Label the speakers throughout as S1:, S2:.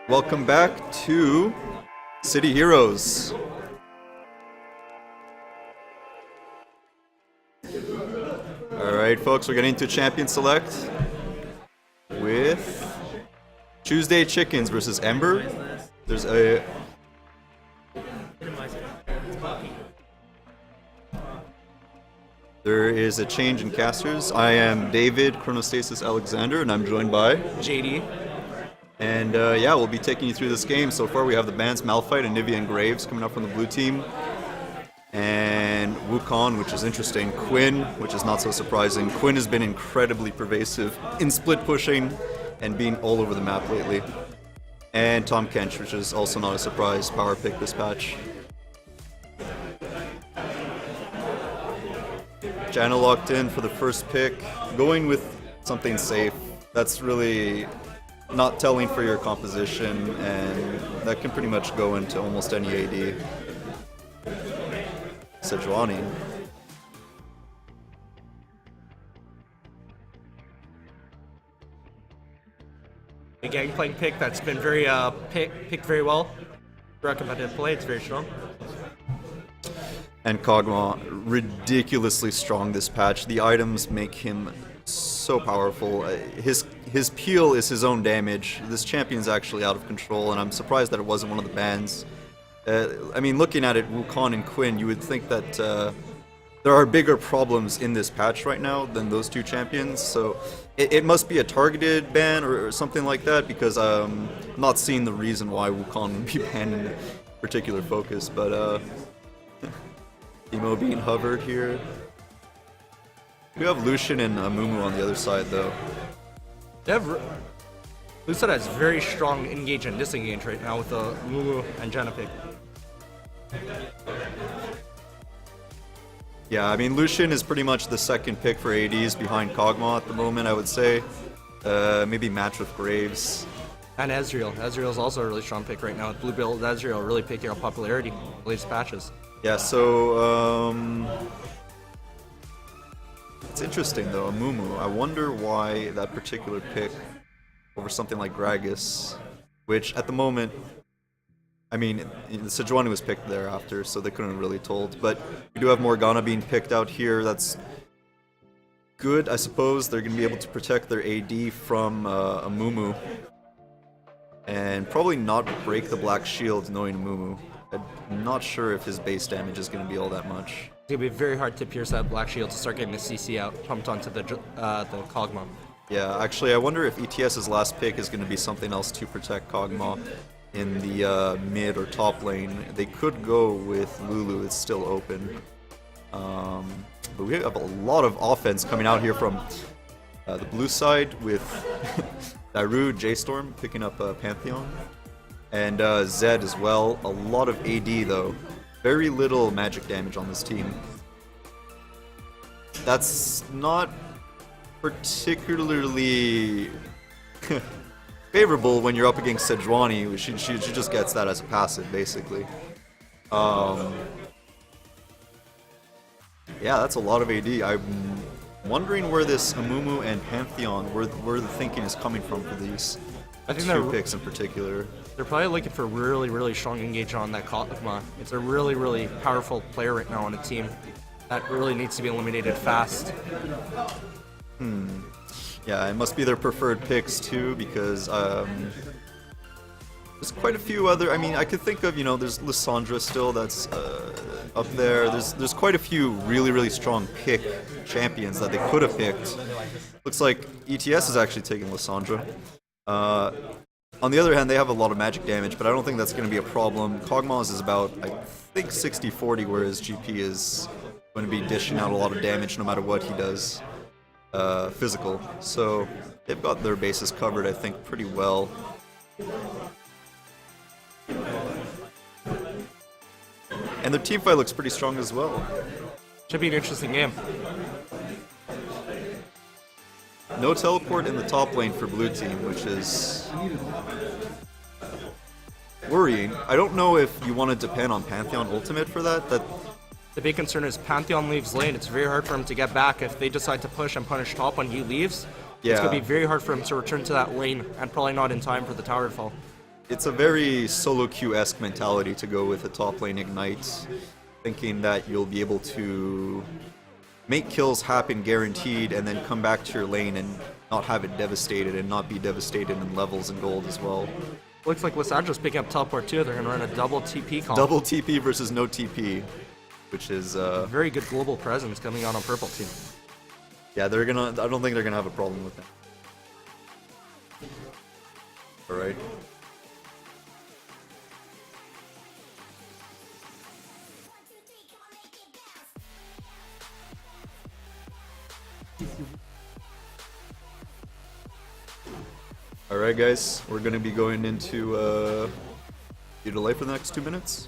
S1: Welcome back to City Heroes. Alright folks, we're getting into Champion Select with Tuesday Chickens versus Ember. There's a... There is a change in casters. I am David Chronostasis Alexander, and I'm joined by...
S2: JD.
S1: And yeah, we'll be taking you through this game. So far we have the bands Malphite and Nivea and Graves coming up from the blue team. And Wukong, which is interesting. Quinn, which is not so surprising. Quinn has been incredibly pervasive in split pushing and being all over the map lately. And Tom Kench, which is also not a surprise. Power pick this patch. Jana locked in for the first pick. Going with something safe. That's really not telling for your composition, and that can pretty much go into almost any AD. Sejuani.
S2: A gangplank pick that's been very picked very well. For competitive play, it's very strong.
S1: And Kog'Maw, ridiculously strong this patch. The items make him so powerful. His peel is his own damage. This champion's actually out of control, and I'm surprised that it wasn't one of the bans. I mean, looking at it, Wukong and Quinn, you would think that there are bigger problems in this patch right now than those two champions, so it must be a targeted ban or something like that, because I'm not seeing the reason why Wukong would be banned in particular focus, but Emo being hovered here. We have Lucian and Mumu on the other side, though.
S2: Lucian has very strong engage and disengage right now with the Mumu and Jana pick.
S1: Yeah, I mean, Lucian is pretty much the second pick for ADs behind Kog'Maw at the moment, I would say. Maybe match with Graves.
S2: And Ezreal. Ezreal is also a really strong pick right now. With Blue Build Ezreal really picking up popularity in the latest patches.
S1: Yeah, so it's interesting though, Mumu. I wonder why that particular pick over something like Gragas, which at the moment, I mean, Sejuani was picked thereafter, so they couldn't have really told. But we do have Morgana being picked out here. That's good, I suppose. They're going to be able to protect their AD from a Mumu, and probably not break the Black Shield knowing Mumu. I'm not sure if his base damage is going to be all that much.
S2: It's going to be very hard to pierce that Black Shield to start getting the CC out, pumped onto the Kog'Maw.
S1: Yeah, actually, I wonder if ETS's last pick is going to be something else to protect Kog'Maw in the mid or top lane. They could go with Lulu, it's still open. But we have a lot of offense coming out here from the blue side with Daru, J-Storm picking up Pantheon. And Zed as well. A lot of AD though. Very little magic damage on this team. That's not particularly favorable when you're up against Sejuani. She just gets that as a passive, basically. Yeah, that's a lot of AD. I'm wondering where this Amumu and Pantheon, where the thinking is coming from for these two picks in particular.
S2: They're probably looking for really, really strong engagement on that Kog'Maw. It's a really, really powerful player right now on a team that really needs to be eliminated fast.
S1: Yeah, it must be their preferred picks too, because there's quite a few other. I mean, I could think of, you know, there's Lissandra still that's up there. There's quite a few really, really strong pick champions that they could have picked. Looks like ETS is actually taking Lissandra. On the other hand, they have a lot of magic damage, but I don't think that's going to be a problem. Kog'Maw's is about, I think, 60-40, whereas GP is going to be dishing out a lot of damage no matter what he does physical. So they've got their bases covered, I think, pretty well. And their team fight looks pretty strong as well.
S2: Should be an interesting game.
S1: No teleport in the top lane for blue team, which is worrying. I don't know if you want to depend on Pantheon ultimate for that.
S2: The big concern is Pantheon leaves lane. It's very hard for him to get back if they decide to push and punish top when he leaves. Yeah. It's going to be very hard for him to return to that lane, and probably not in time for the tower fall.
S1: it's a very solo queue-esque mentality to go with a top lane Ignite, thinking that you'll be able to make kills happen guaranteed and then come back to your lane and not have it devastated and not be devastated in levels and gold as well.
S2: Looks like Lysandra's picking up teleport too. They're gonna run a double TP comp.
S1: Double TP versus no TP, which is
S2: Very good global presence coming out on purple team.
S1: yeah, they're gonna. I don't think they're gonna have a problem with that. All right. Alright guys, we're gonna be going into delay for the next 2 minutes.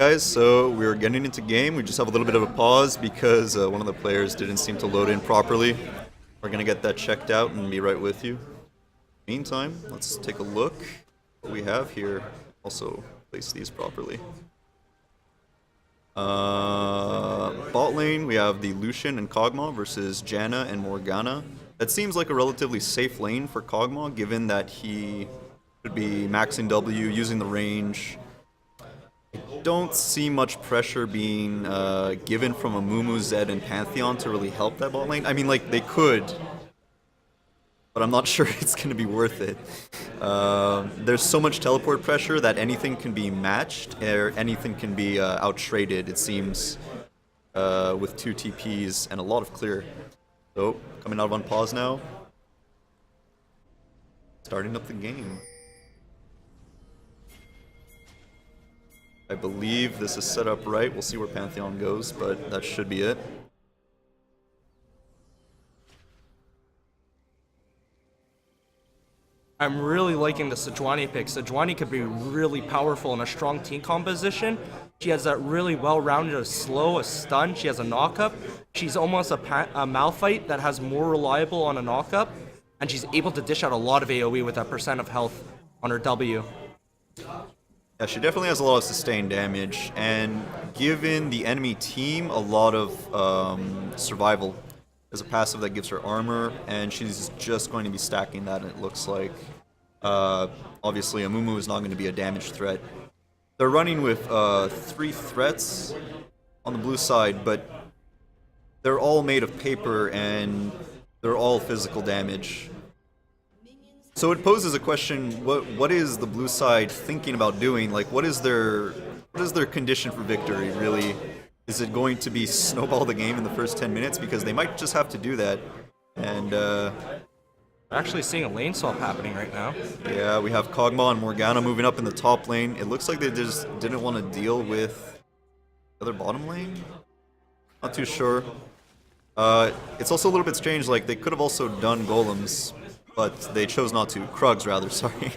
S1: Guys, so we're getting into game. We just have a little bit of a pause because one of the players didn't seem to load in properly. We're gonna get that checked out and be right with you. Meantime, let's take a look what we have here. Also, place these properly. Bot lane, we have the Lucian and Kog'Maw versus Janna and Morgana. That seems like a relatively safe lane for Kog'Maw, given that he should be maxing W, using the range. I don't see much pressure being given from a Mumu, Zed, and Pantheon to really help that bot lane. I mean, like, they could, but I'm not sure it's going to be worth it. There's so much teleport pressure that anything can be matched, or anything can be out-traded, it seems, with 2 TPs and a lot of clear. So, coming out of unpause now. Starting up the game. I believe this is set up right. We'll see where Pantheon goes, but that should be it.
S2: I'm really liking the Sejuani pick. Sejuani could be really powerful in a strong team composition. She has that really well-rounded, a slow, a stun. She has a knock-up. She's almost a Malphite that has more reliable on a knock-up. And she's able to dish out a lot of AoE with that percent of health on her W.
S1: Yeah, she definitely has a lot of sustained damage, and given the enemy team a lot of survival. There's a passive that gives her armor, and she's just going to be stacking that, it looks like. Obviously, Amumu is not going to be a damage threat. They're running with 3 threats on the blue side, but they're all made of paper, and they're all physical damage. So it poses a question, what is the blue side thinking about doing? Like, what is their condition for victory, really? Is it going to be snowball the game in the first 10 minutes? Because they might just have to do that. And,
S2: We're actually seeing a lane swap happening right now.
S1: yeah, we have Kog'Maw and Morgana moving up in the top lane. It looks like they just didn't want to deal with the other bottom lane? Not too sure. It's also a little bit strange, like, they could have also done golems, but they chose not to. Krugs, rather, sorry.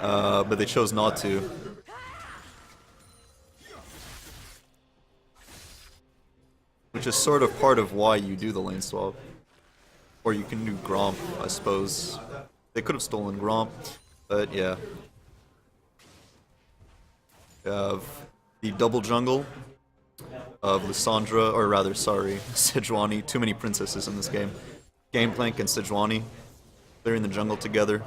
S1: But they chose not to. Which is sort of part of why you do the lane swap. Or you can do Gromp, I suppose. They could have stolen Gromp, but yeah. We have the double jungle of Lissandra, or rather, sorry, Sejuani. Too many princesses in this game. Gameplank and Sejuani. They're in the jungle together.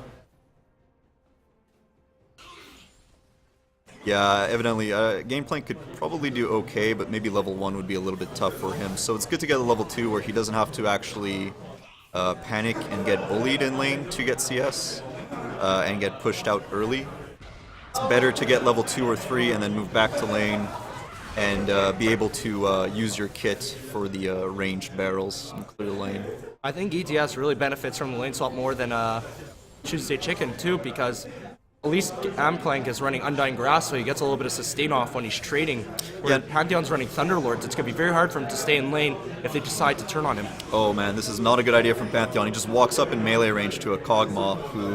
S1: Yeah, evidently, Gameplank could probably do okay, but maybe level 1 would be a little bit tough for him. So it's good to get a level 2 where he doesn't have to actually panic and get bullied in lane to get CS and get pushed out early. It's better to get level 2 or 3 and then move back to lane and be able to use your kit for the ranged barrels and clear lane.
S2: I think ETS really benefits from the lane swap more than Tuesday Chicken too, because at least Amplank is running Undying Grass, so he gets a little bit of sustain off when he's trading. Where Pantheon's running Thunderlords, it's going to be very hard for him to stay in lane if they decide to turn on him.
S1: Oh man, this is not a good idea from Pantheon. He just walks up in melee range to a Kog'Maw who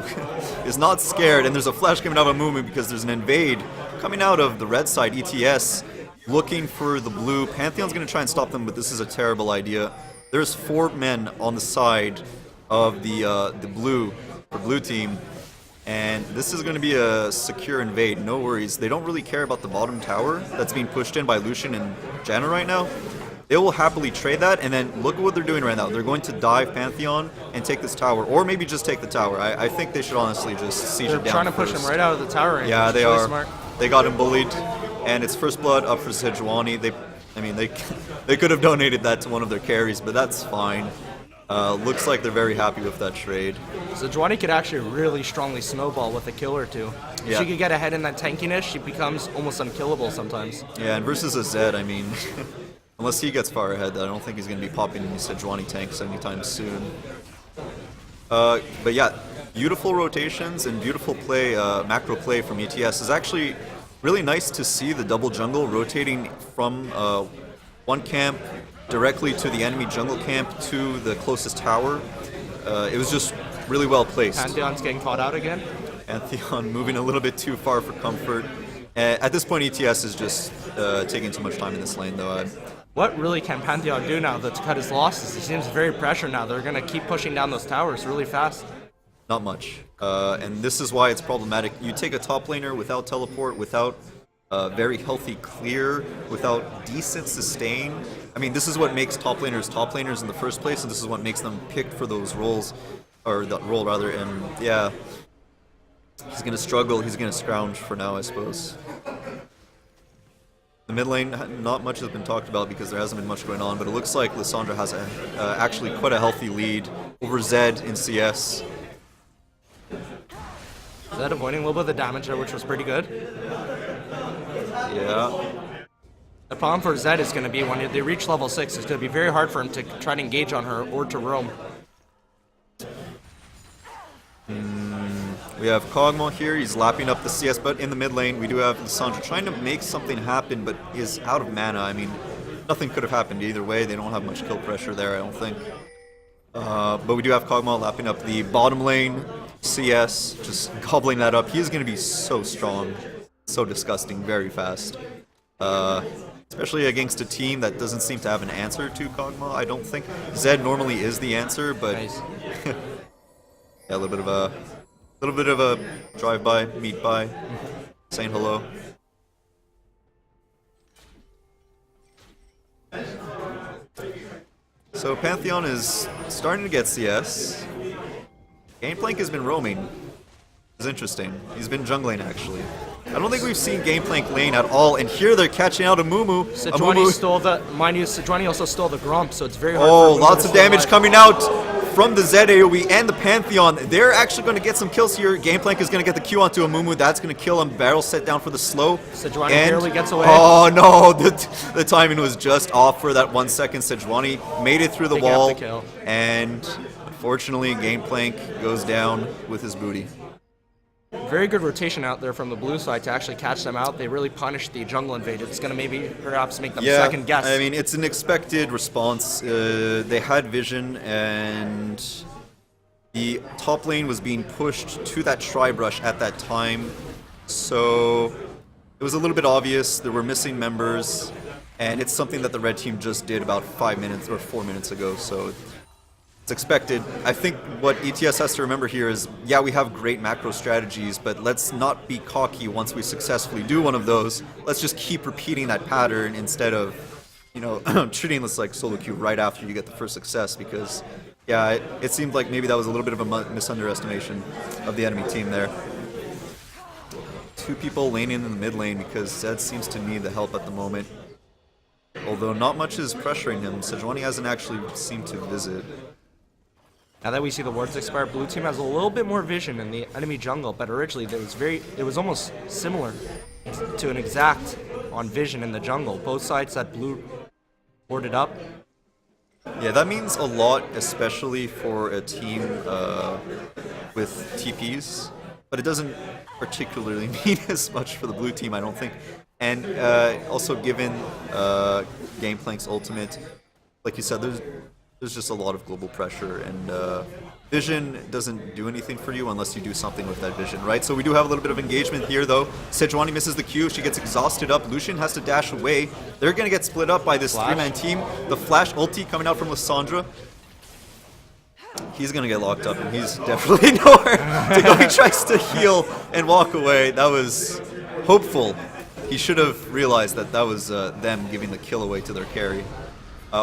S1: is not scared, and there's a flash coming out of Mumu because there's an invade coming out of the red side, ETS, looking for the blue. Pantheon's going to try and stop them, but this is a terrible idea. There's 4 men on the side of the blue team. And this is going to be a secure invade, no worries. They don't really care about the bottom tower that's being pushed in by Lucian and Janna right now. They will happily trade that, and then look at what they're doing right now. They're going to dive Pantheon and take this tower, or maybe just take the tower. I think they should honestly just siege it down.
S2: They're trying to push him right out of the tower.
S1: Yeah, they
S2: really
S1: are.
S2: Smart.
S1: They got him bullied, and it's first blood up for Sejuani. They could have donated that to one of their carries, but that's fine. Looks like they're very happy with that trade.
S2: Sejuani could actually really strongly snowball with a kill or two. If
S1: Yeah.
S2: she could get ahead in that tankiness, she becomes almost unkillable sometimes.
S1: Yeah, and versus a Zed, I mean, unless he gets far ahead, I don't think he's going to be popping any Sejuani tanks anytime soon. But yeah, beautiful rotations and beautiful play, macro play from ETS. Is actually really nice to see the double jungle rotating from one camp directly to the enemy jungle camp to the closest tower. It was just really well placed.
S2: Pantheon's getting caught out again.
S1: Pantheon moving a little bit too far for comfort. At this point, ETS is just taking too much time in this lane, though.
S2: What really can Pantheon do now to cut his losses? He seems very pressured now. They're going to keep pushing down those towers really fast.
S1: Not much. And this is why it's problematic. You take a top laner without teleport, without very healthy clear, without decent sustain. I mean, this is what makes top laners in the first place, and this is what makes them picked for those roles, or that role rather. And yeah, he's gonna struggle. He's gonna scrounge for now, I suppose. The mid lane, not much has been talked about because there hasn't been much going on, but it looks like Lissandra has actually quite a healthy lead over Zed in CS.
S2: Zed avoiding a little bit of the damage there, which was pretty good.
S1: Yeah.
S2: The problem for Zed is going to be when they reach level 6, it's going to be very hard for him to try to engage on her or to roam.
S1: We have Kog'Maw here, he's lapping up the CS, but in the mid lane we do have Lissandra trying to make something happen, but is out of mana. I mean, nothing could have happened either way. They don't have much kill pressure there, I don't think. But we do have Kog'Maw lapping up the bottom lane. CS, just gobbling that up. He's going to be so strong, so disgusting, very fast. Especially against a team that doesn't seem to have an answer to Kog'Maw, I don't think. Zed normally is the answer, but
S2: Nice.
S1: yeah, a little bit of a drive-by, meet-by, saying hello. So Pantheon is starting to get CS. Gameplank has been roaming. It's interesting. He's been jungling actually. I don't think we've seen Gameplank lane at all, and here they're catching out a Mumu.
S2: Sejuani stole the, mind you, Sejuani also stole the Grump, so it's very hard
S1: Oh,
S2: for
S1: lots
S2: to
S1: of
S2: stay
S1: damage
S2: alive.
S1: coming out from the Zed AoE and the Pantheon. They're actually going to get some kills here. Gameplank is going to get the Q onto a Mumu. That's going to kill him. Barrel set down for the slow.
S2: Sejuani barely gets away.
S1: Oh no, the timing was just off for that 1 second. Sejuani made it through the
S2: Picking up
S1: wall,
S2: the kill.
S1: and unfortunately, Gameplank goes down with his booty.
S2: Very good rotation out there from the blue side to actually catch them out. They really punished the jungle invaded. It's going to maybe perhaps make them second guess.
S1: I mean, it's an expected response. They had vision, and the top lane was being pushed to that tri-brush at that time. So it was a little bit obvious. There were missing members, and it's something that the red team just did about 5 minutes or 4 minutes ago. So it's expected. I think what ETS has to remember here is, yeah, we have great macro strategies, but let's not be cocky once we successfully do one of those. Let's just keep repeating that pattern instead of, you know, treating this like solo queue right after you get the first success, because, yeah, it seemed like maybe that was a little bit of a misunderestimation of the enemy team there. Two people laning in the mid lane because Zed seems to need the help at the moment. Although not much is pressuring him, Sejuani hasn't actually seemed to visit.
S2: Now that we see the wards expire, blue team has a little bit more vision in the enemy jungle, but originally it was almost similar to an exact on vision in the jungle. Both sides had blue boarded up.
S1: Yeah, that means a lot, especially for a team with TPs, but it doesn't particularly mean as much for the blue team, I don't think. And also given Gameplank's ultimate, like you said, there's just a lot of global pressure, and vision doesn't do anything for you unless you do something with that vision, right? So we do have a little bit of engagement here, though. Sejuani misses the Q. She gets exhausted up. Lucian has to dash away. They're going to get split up by this three-man team. The flash ulti coming out from Lissandra. He's going to get locked up, and he's definitely nowhere to go. He tries to heal and walk away. That was hopeful. He should have realized that that was them giving the kill away to their carry.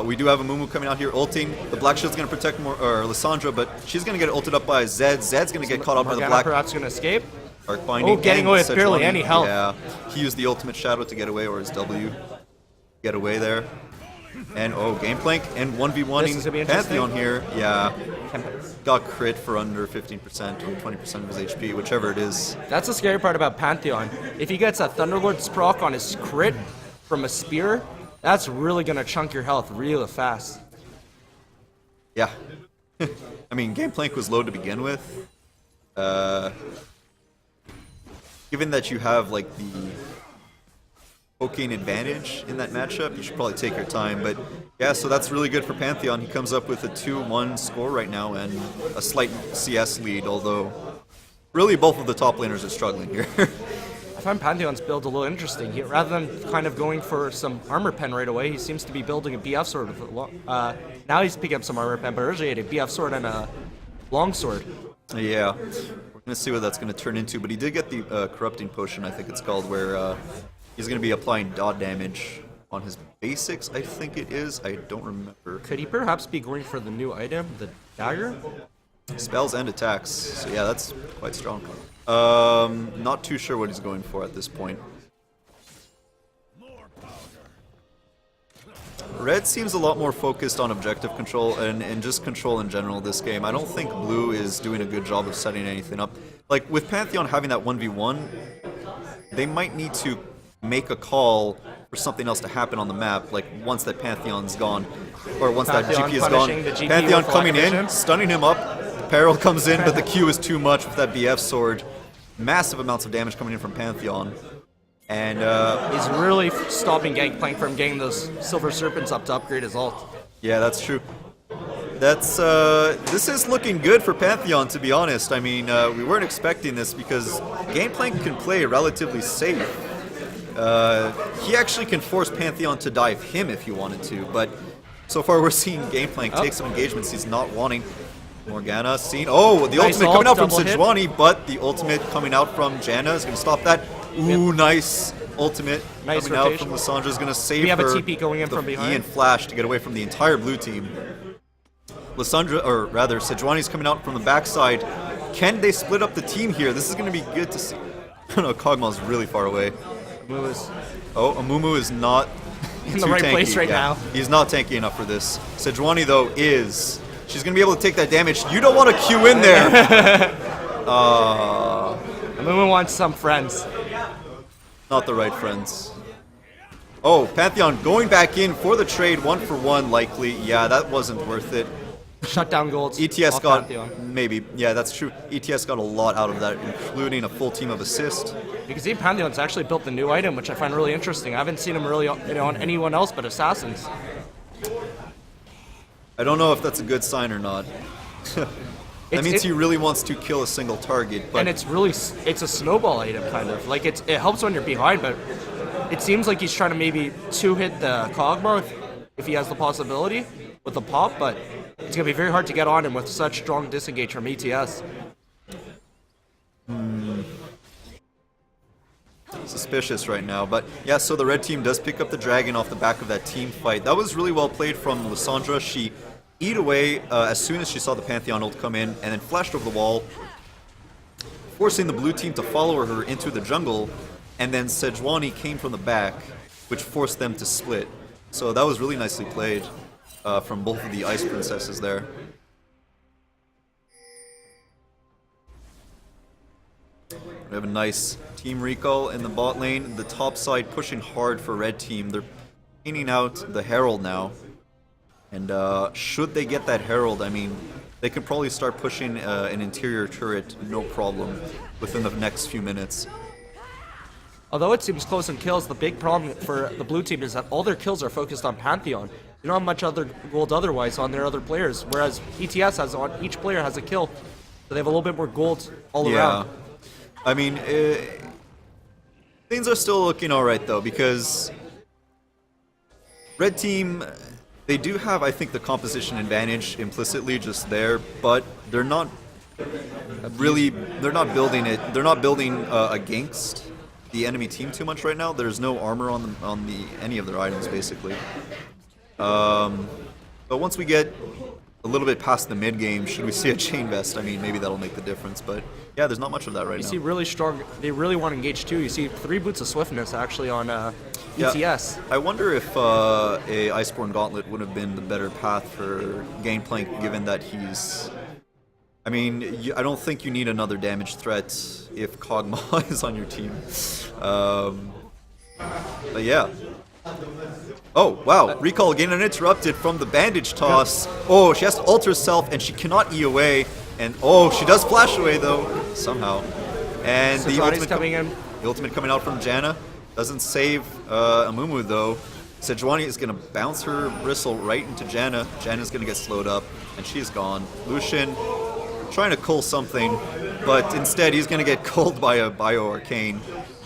S1: We do have a Mumu coming out here ulting. The Black Shield's going to protect Lissandra, but she's going to get ulted up by Zed. Zed's going to get caught up by the Black.
S2: Perhaps going to escape.
S1: Arc Binding.
S2: Oh, getting away with
S1: Sejuani.
S2: barely any health.
S1: Yeah, he used the ultimate shadow to get away, or his W. Get away there. And Gameplank and 1v1ing Pantheon here. Yeah, got crit for under 15% or 20% of his HP, whichever it is.
S2: That's the scary part about Pantheon. If he gets a Thunderlord's proc on his crit from a spear, that's really going to chunk your health real fast.
S1: Yeah. I mean, Gameplank was low to begin with. Given that you have, like, the poking advantage in that matchup, you should probably take your time. But, yeah, so that's really good for Pantheon. He comes up with a 2-1 score right now and a slight CS lead, although really both of the top laners are struggling here.
S2: find Pantheon's build a little interesting. Rather than kind of going for some armor pen right away, he seems to be building a BF sword. Now he's picking up some armor pen, but originally he had a BF sword and a long sword.
S1: Yeah, we're gonna see what that's gonna turn into. But he did get the corrupting potion, I think it's called, where he's gonna be applying dot damage on his basics. I think it is. I don't remember.
S2: Could he perhaps be going for the new item, the dagger?
S1: Spells and attacks. So yeah, that's quite strong. Not too sure what he's going for at this point. Red seems a lot more focused on objective control and just control in general this game. I don't think Blue is doing a good job of setting anything up. Like, with Pantheon having that 1v1, they might need to make a call for something else to happen on the map, like once that Pantheon's gone, or once that GP is gone. Pantheon coming in, stunning him up, Peril comes in, but the Q is too much with that BF sword. Massive amounts of damage coming in from Pantheon. And
S2: he's really stopping Gangplank from getting those Silver Serpents up to upgrade his ult.
S1: Yeah, that's true. That's this is looking good for Pantheon, to be honest. I mean, we weren't expecting this because Gangplank can play relatively safe. He actually can force Pantheon to dive him if he wanted to, but so far we're seeing Gangplank take some engagements he's not wanting. Morgana seen. Oh, the
S2: Nice
S1: ultimate coming out from
S2: double hit.
S1: Sejuani, but the ultimate coming out from Janna is going to stop that. Ooh, nice ultimate
S2: Nice
S1: coming out
S2: rotation.
S1: from Lissandra is going to save
S2: We have a
S1: her.
S2: TP going in
S1: The
S2: from behind.
S1: E and Flash to get away from the entire blue team. Lissandra, or rather, Sejuani's coming out from the backside. Can they split up the team here? This is going to be good to see. I don't know, Kog'Maw's really far away. Oh, Amumu is not
S2: In the right
S1: tanky.
S2: place right now.
S1: He's not tanky enough for this. Sejuani, though, is. She's going to be able to take that damage. You don't want to queue in there.
S2: Amumu wants some friends.
S1: Not the right friends. Oh, Pantheon going back in for the trade, 1-for-1 likely. Yeah, that wasn't worth it.
S2: Shut down golds.
S1: ETS
S2: off
S1: got,
S2: Pantheon.
S1: maybe, yeah, that's true. ETS got a lot out of that, including a full team of assist.
S2: You can see Pantheon's actually built the new item, which I find really interesting. I haven't seen him really on anyone else but Assassins.
S1: I don't know if that's a good sign or not. That means he really wants to kill a single target, but
S2: And it's a snowball item, kind of. Like, it helps when you're behind, but it seems like he's trying to maybe two-hit the Kog'Maw if he has the possibility with the pop, but it's going to be very hard to get on him with such strong disengage from ETS.
S1: suspicious right now. But yeah, so the red team does pick up the dragon off the back of that team fight. That was really well played from Lissandra. She eat away as soon as she saw the Pantheon ult come in, and then flashed over the wall, forcing the blue team to follow her into the jungle, and then Sejuani came from the back, which forced them to split. So that was really nicely played from both of the Ice Princesses there. We have a nice team recall in the bot lane. The top side pushing hard for red team. They're painting out the Herald now. And should they get that Herald, I mean, they could probably start pushing an interior turret, no problem, within the next few minutes.
S2: Although it seems close in kills, the big problem for the blue team is that all their kills are focused on Pantheon. They don't have much other gold otherwise on their other players, whereas ETS has on each player has a kill, so they have a little bit more gold all around.
S1: I mean, things are still looking alright though, because red team, they do have, I think, the composition advantage implicitly just there, but they're not really, they're not building against the enemy team too much right now. There's no armor on any of their items basically. But once we get a little bit past the mid game, should we see a chain vest? I mean, maybe that'll make the difference. But yeah, there's not much of that right
S2: You
S1: now.
S2: see really strong, they really want to engage too. You see 3 boots of swiftness actually on
S1: Yeah.
S2: ETS.
S1: I wonder if a Iceborne Gauntlet would have been the better path for Gangplank, given that he's... I mean, I don't think you need another damage threat if Kog'Maw is on your team. But yeah. Oh, wow. Recall again uninterrupted from the bandage toss. Oh, she has to ult herself, and she cannot E away. And oh, she does flash away, though, somehow. And
S2: So
S1: the
S2: Johnny's coming in.
S1: the ultimate coming out from Janna. Doesn't save Amumu, though. Sejuani is going to bounce her bristle right into Janna. Janna's going to get slowed up, and she's gone. Lucian trying to cull something, but instead he's going to get culled by a Bio Arcane.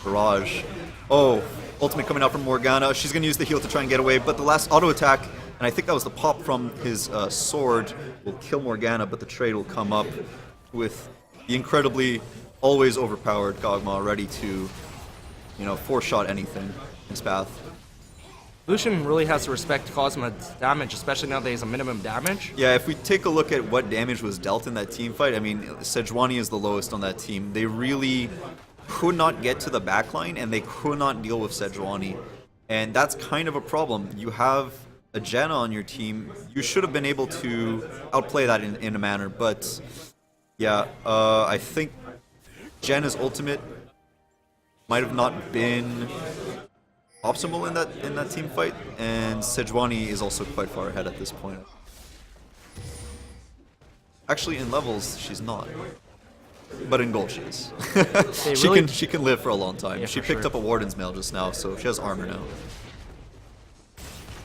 S1: Barrage. Oh, ultimate coming out from Morgana. She's going to use the heal to try and get away, but the last auto attack, and I think that was the pop from his sword, will kill Morgana, but the trade will come up with the incredibly always overpowered Kog'Maw ready to, four-shot anything in his path.
S2: Lucian really has to respect Cosmo's damage, especially now that he's a minimum damage.
S1: Yeah, if we take a look at what damage was dealt in that team fight, I mean, Sejuani is the lowest on that team. They really could not get to the backline, and they could not deal with Sejuani. And that's kind of a problem. You have a Janna on your team. You should have been able to outplay that in a manner, but yeah, I think Janna's ultimate might have not been optimal in that team fight, and Sejuani is also quite far ahead at this point. Actually, in levels, she's not, but in gold she is. She can live for a long time.
S2: Yeah,
S1: she
S2: for
S1: picked
S2: sure.
S1: up a Warden's Mail just now, so she has armor now.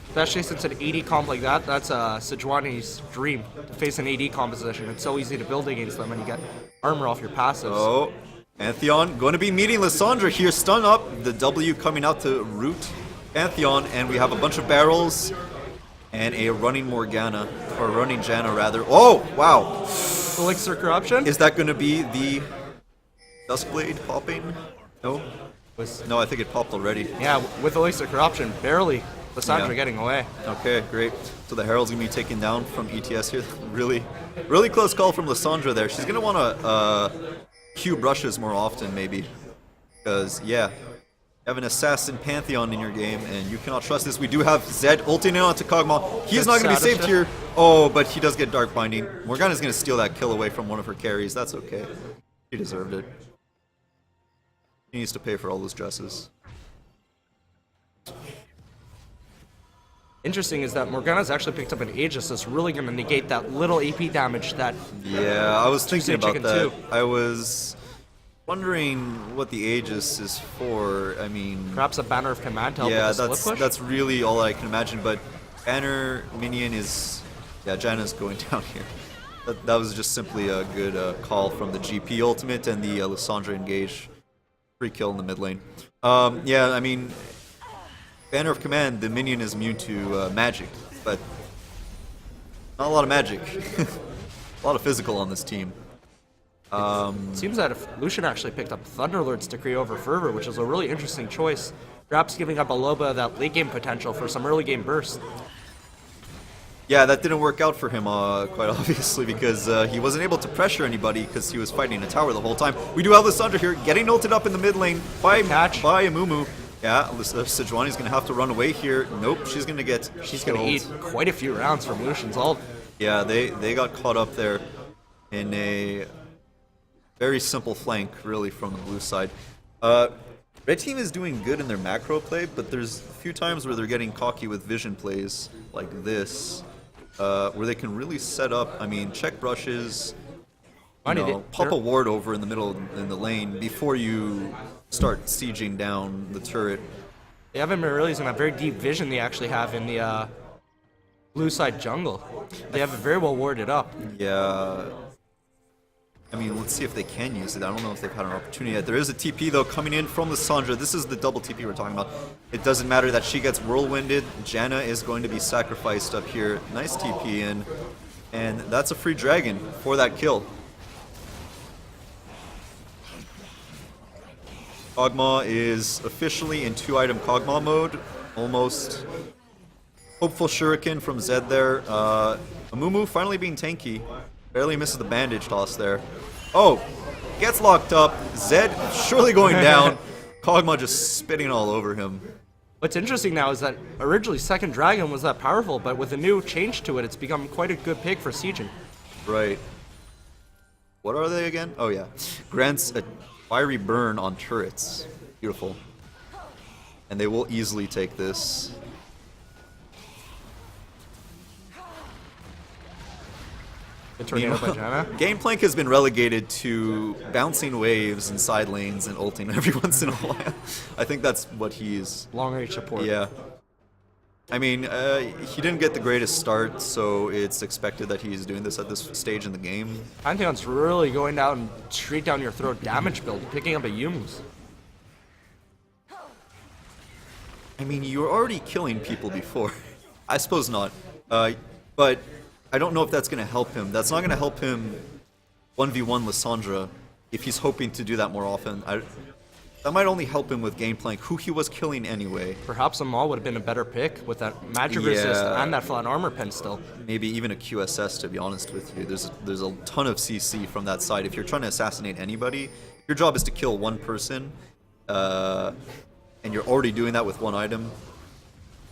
S2: Especially since an AD comp like that, that's Sejuani's dream, to face an AD composition. It's so easy to build against them when you get armor off your passives.
S1: Oh, Pantheon going to be meeting Lissandra here. Stun up. The W coming out to root Pantheon, and we have a bunch of barrels and a running Morgana, or running Janna rather. Oh, wow.
S2: Elixir Corruption?
S1: Is that going to be the Duskblade popping? No? No, I think it popped already.
S2: Yeah, with Elixir Corruption, barely. Lissandra
S1: Yeah.
S2: getting away.
S1: Okay, great. So the Herald's going to be taken down from ETS here. Really close call from Lissandra there. She's going to want to Q brushes more often, maybe. Because, yeah, you have an Assassin Pantheon in your game, and you cannot trust this. We do have Zed ulting in onto Kog'Maw. He is not going to be saved here. Oh, but he does get Dark Binding. Morgana's going to steal that kill away from one of her carries. That's okay. She deserved it. He needs to pay for all those dresses.
S2: Interesting is that Morgana's actually picked up an Aegis that's really going to negate that little AP damage that...
S1: Yeah, I was thinking about
S2: Chicken
S1: that.
S2: too.
S1: I was wondering what the Aegis is for. I mean...
S2: Perhaps a Banner of Command to help
S1: Yeah,
S2: with the split push?
S1: that's really all I can imagine, but Banner Minion is... Yeah, Janna's going down here. That was just simply a good call from the GP ultimate and the Lissandra engage. Free kill in the mid lane. Yeah, I mean... Banner of Command, the minion is immune to magic, but not a lot of magic. A lot of physical on this team.
S2: It seems that if Lucian actually picked up Thunderlord's Decree over Fervor, which is a really interesting choice, perhaps giving up a little bit of that late game potential for some early game burst.
S1: Yeah, that didn't work out for him, quite obviously, because he wasn't able to pressure anybody because he was fighting a tower the whole time. We do have Lissandra here, getting ulted up in the mid lane by Amumu. Yeah, Sejuani's going to have to run away here. Nope, she's going to get
S2: She's going to eat quite a few rounds from Lucian's ult.
S1: Yeah, they got caught up there in a very simple flank, really, from the blue side. Red team is doing good in their macro play, but there's a few times where they're getting cocky with vision plays like this, where they can really set up, I mean, check brushes, pop a ward over in the middle in the lane before you start sieging down the turret.
S2: They haven't been realizing that very deep vision they actually have in the blue side jungle. They have it very well warded up.
S1: Yeah. I mean, let's see if they can use it. I don't know if they've had an opportunity yet. There is a TP, though, coming in from Lissandra. This is the double TP we're talking about. It doesn't matter that she gets whirlwinded. Janna is going to be sacrificed up here. Nice TP in. And that's a free dragon for that kill. Kog'Maw is officially in 2-item Kog'Maw mode. Almost hopeful shuriken from Zed there. Amumu finally being tanky. Barely misses the bandage toss there. Oh, gets locked up. Zed surely going down. Kog'Maw just spitting all over him.
S2: What's interesting now is that originally Second Dragon was that powerful, but with a new change to it, it's become quite a good pick for sieging.
S1: Right. What are they again? Oh yeah. Grants a fiery burn on turrets. Beautiful. And they will easily take this.
S2: Good tornado by Janna.
S1: Gameplank has been relegated to bouncing waves in side lanes and ulting every once in a while. I think that's what he's...
S2: Long range support.
S1: Yeah. I mean, he didn't get the greatest start, so it's expected that he's doing this at this stage in the game.
S2: Pantheon's really going down straight down your throat damage build, picking up a Yumus.
S1: I mean, you were already killing people before. I suppose not. But I don't know if that's going to help him. That's not going to help him 1v1 Lissandra if he's hoping to do that more often. That might only help him with Gangplank, who he was killing anyway.
S2: Perhaps a Maul would have been a better pick with that magic resist and that flat armor pen still.
S1: Maybe even a QSS, to be honest with you. There's a ton of CC from that side. If you're trying to assassinate anybody, your job is to kill one person, and you're already doing that with one item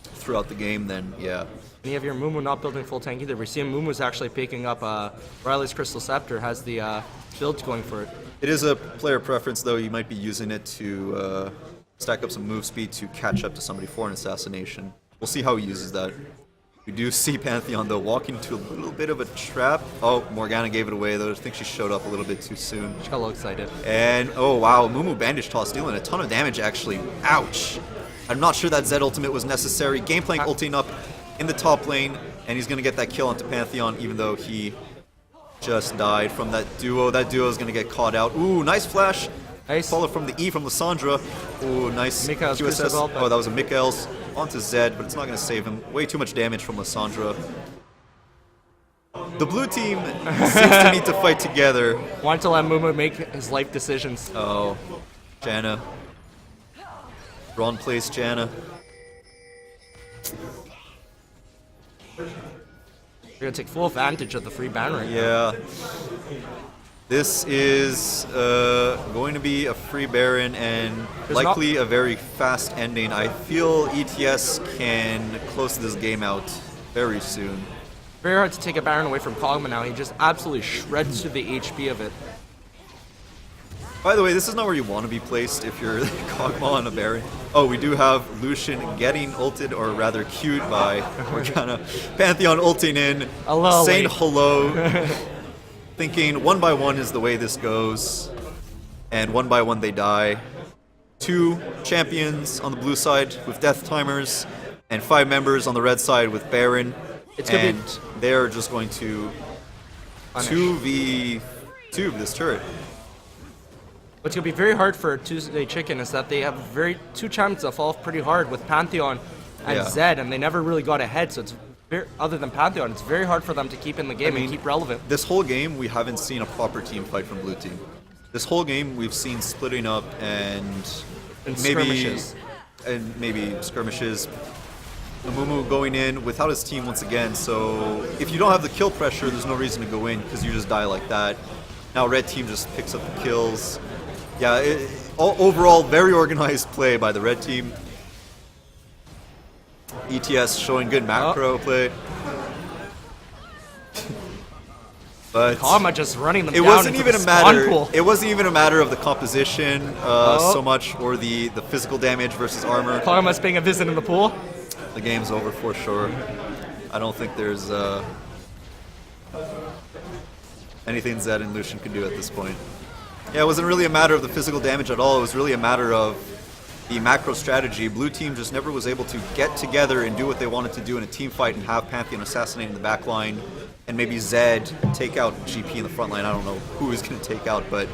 S1: throughout the game, then yeah.
S2: And you have your Mumu not building full tank either. We see Mumu's actually picking up Riley's Crystal Scepter, has the build going for it.
S1: It is a player preference, though. You might be using it to stack up some move speed to catch up to somebody for an assassination. We'll see how he uses that. We do see Pantheon, though, walk into a little bit of a trap. Oh, Morgana gave it away, though. I think she showed up a little bit too soon.
S2: She got a little excited.
S1: And, oh, wow, Mumu Bandage Toss dealing a ton of damage, actually. Ouch. I'm not sure that Zed ultimate was necessary. Gangplank ulting up in the top lane, and he's going to get that kill onto Pantheon, even though he just died from that duo. That duo is going to get caught out. Ooh, nice flash.
S2: Nice.
S1: Follow from the E from Lissandra. Ooh, nice
S2: Mikael's
S1: QSS.
S2: Crucible,
S1: Oh, that was a Mikael's onto Zed, but it's not going to save him. Way too much damage from Lissandra. The blue team seems to need to fight together.
S2: Wanted to let Mumu make his life decisions.
S1: Oh, Janna. Wrong place, Janna.
S2: You're gonna take full advantage of the free ban right now.
S1: Yeah. This is going to be a free Baron and likely a very fast ending. I feel ETS can close this game out very soon.
S2: Very hard to take a Baron away from Kog'Maw now. He just absolutely shreds through the HP of it.
S1: By the way, this is not where you want to be placed if you're Kog'Maw on a Baron. Oh, we do have Lucian getting ulted, or rather queued by Morgana. Pantheon ulting in, saying hello, thinking 1 by 1 is the way this goes, and 1 by 1 they die. 2 champions on the blue side with death timers, and 5 members on the red side with Baron, and they're just going to 2v2 this turret.
S2: What's going to be very hard for Tuesday Chicken is that they have two champions that fall off pretty hard with Pantheon and Zed, and they never really got ahead, so it's other than Pantheon, it's very hard for them to keep in the game and keep relevant.
S1: This whole game, we haven't seen a proper team fight from blue team. This whole game, we've seen splitting up and
S2: skirmishes.
S1: And maybe skirmishes. Mumu going in without his team once again, so if you don't have the kill pressure, there's no reason to go in because you just die like that. Now red team just picks up the kills. Yeah, overall, very organized play by the red team. ETS showing good macro play. But
S2: Kog'Maw just running them down
S1: wasn't
S2: into
S1: even
S2: the
S1: a matter.
S2: pool.
S1: It wasn't even a matter of the composition so much, or the physical damage versus armor.
S2: Kog'Maw's paying a visit in the pool.
S1: The game's over for sure. I don't think there's anything Zed and Lucian can do at this point. Yeah, it wasn't really a matter of the physical damage at all. It was really a matter of the macro strategy. Blue team just never was able to get together and do what they wanted to do in a team fight and have Pantheon assassinate in the back line, and maybe Zed take out GP in the front line. I don't know who he's going to take out, but...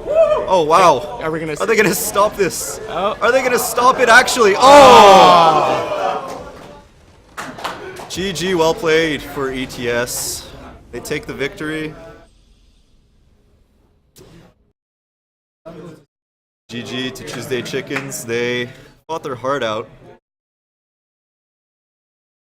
S1: Oh, wow.
S2: Are they
S1: going to stop this?
S2: Oh.
S1: Are they going to stop it, actually? Oh! GG, well played for ETS. They take the victory. GG to Tuesday Chickens. They fought their heart out.